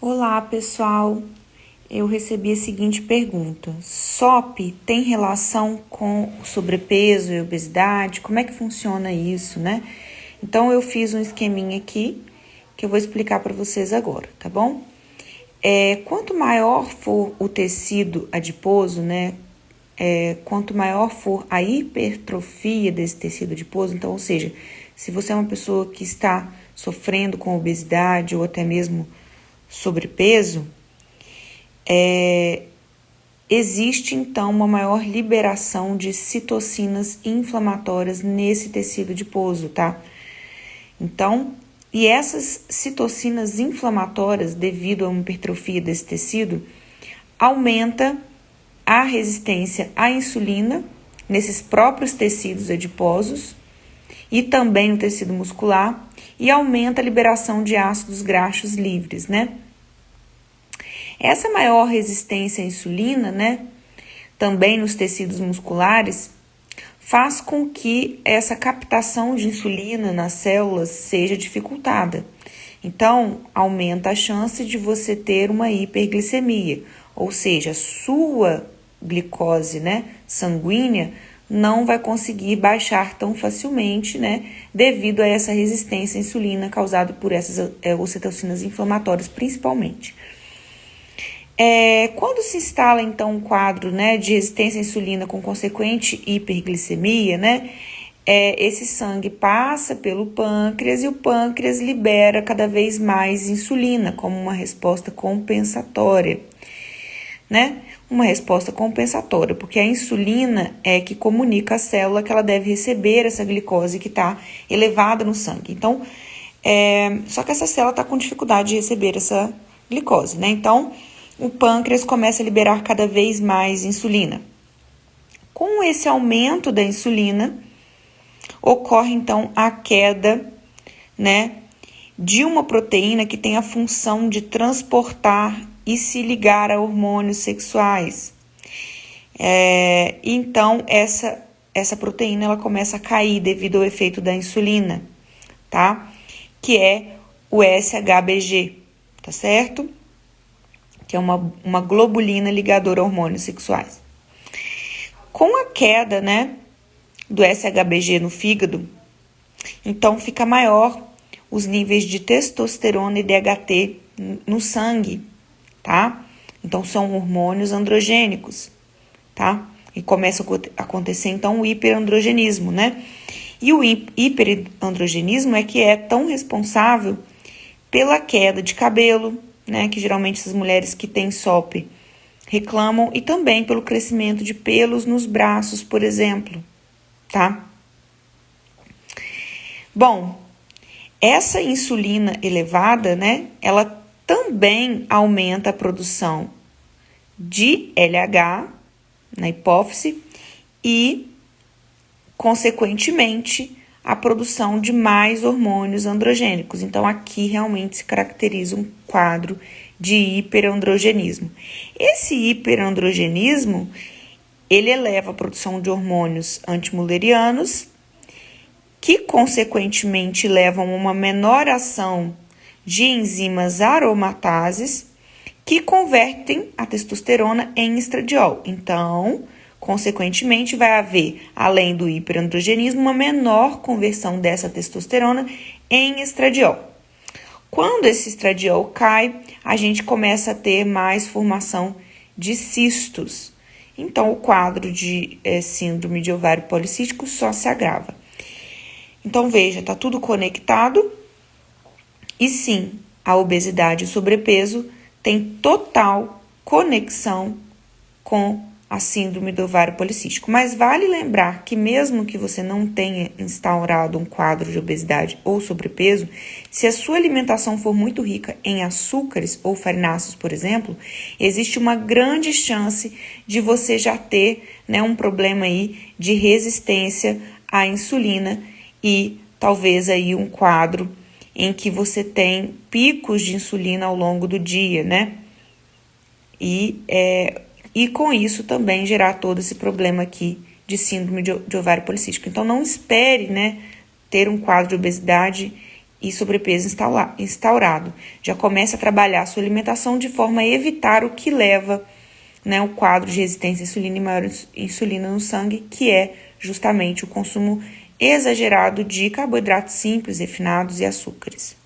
Olá, pessoal. Eu recebi a seguinte pergunta: SOP tem relação com sobrepeso e obesidade? Como é que funciona isso, né? Então, eu fiz um esqueminha aqui que eu vou explicar para vocês agora, tá bom? Quanto maior for o tecido adiposo, né? Quanto maior for a hipertrofia desse tecido adiposo, então, ou seja, se você é uma pessoa que está sofrendo com obesidade ou até mesmo sobrepeso, existe então uma maior liberação de citocinas inflamatórias nesse tecido adiposo, tá? Então, e essas citocinas inflamatórias, devido a uma hipertrofia desse tecido, aumenta a resistência à insulina nesses próprios tecidos adiposos e também no tecido muscular, e aumenta a liberação de ácidos graxos livres, né? Essa maior resistência à insulina, né, também nos tecidos musculares, faz com que essa captação de insulina nas células seja dificultada. Então, aumenta a chance de você ter uma hiperglicemia, ou seja, a sua glicose, né, sanguínea não vai conseguir baixar tão facilmente, né, devido a essa resistência à insulina causada por essas ocitocinas inflamatórias, principalmente. Quando se instala, então, um quadro, né, de resistência à insulina com consequente hiperglicemia, né, esse sangue passa pelo pâncreas e o pâncreas libera cada vez mais insulina como uma resposta compensatória, né? Uma resposta compensatória, porque a insulina é que comunica à célula que ela deve receber essa glicose que está elevada no sangue. Então, só que essa célula está com dificuldade de receber essa glicose, né? Então, o pâncreas começa a liberar cada vez mais insulina. Com esse aumento da insulina, ocorre então a queda, né, de uma proteína que tem a função de transportar e se ligar a hormônios sexuais. Então, essa proteína ela começa a cair devido ao efeito da insulina, tá? Que é o SHBG, tá certo? Que é uma globulina ligadora a hormônios sexuais. Com a queda, né, do SHBG no fígado, então fica maior os níveis de testosterona e DHT no sangue, tá? Então são hormônios androgênicos, tá? E começa a acontecer então o hiperandrogenismo, né? E o hiperandrogenismo é que é tão responsável pela queda de cabelo, né, que geralmente essas mulheres que têm SOP reclamam, e também pelo crescimento de pelos nos braços, por exemplo, tá? Bom, essa insulina elevada, né, ela também aumenta a produção de LH na hipófise e, consequentemente, a produção de mais hormônios androgênicos. Então, aqui realmente se caracteriza um quadro de hiperandrogenismo. Esse hiperandrogenismo, ele eleva a produção de hormônios antimulerianos, que, consequentemente, levam a uma menor ação de enzimas aromatases, que convertem a testosterona em estradiol. Então, consequentemente, vai haver, além do hiperandrogenismo, uma menor conversão dessa testosterona em estradiol. Quando esse estradiol cai, a gente começa a ter mais formação de cistos. Então, o quadro de síndrome de ovário policístico só se agrava. Então, veja, tá tudo conectado. E sim, a obesidade e o sobrepeso têm total conexão com a síndrome do ovário policístico. Mas vale lembrar que mesmo que você não tenha instaurado um quadro de obesidade ou sobrepeso, se a sua alimentação for muito rica em açúcares ou farináceos, por exemplo, existe uma grande chance de você já ter, né, um problema aí de resistência à insulina e talvez aí um quadro em que você tem picos de insulina ao longo do dia, né? E com isso também gerar todo esse problema aqui de síndrome de ovário policístico. Então, não espere, né, ter um quadro de obesidade e sobrepeso instaurado. Já começa a trabalhar a sua alimentação de forma a evitar o que leva, né, o quadro de resistência à insulina e maior insulina no sangue, que é justamente o consumo exagerado de carboidratos simples, refinados e açúcares.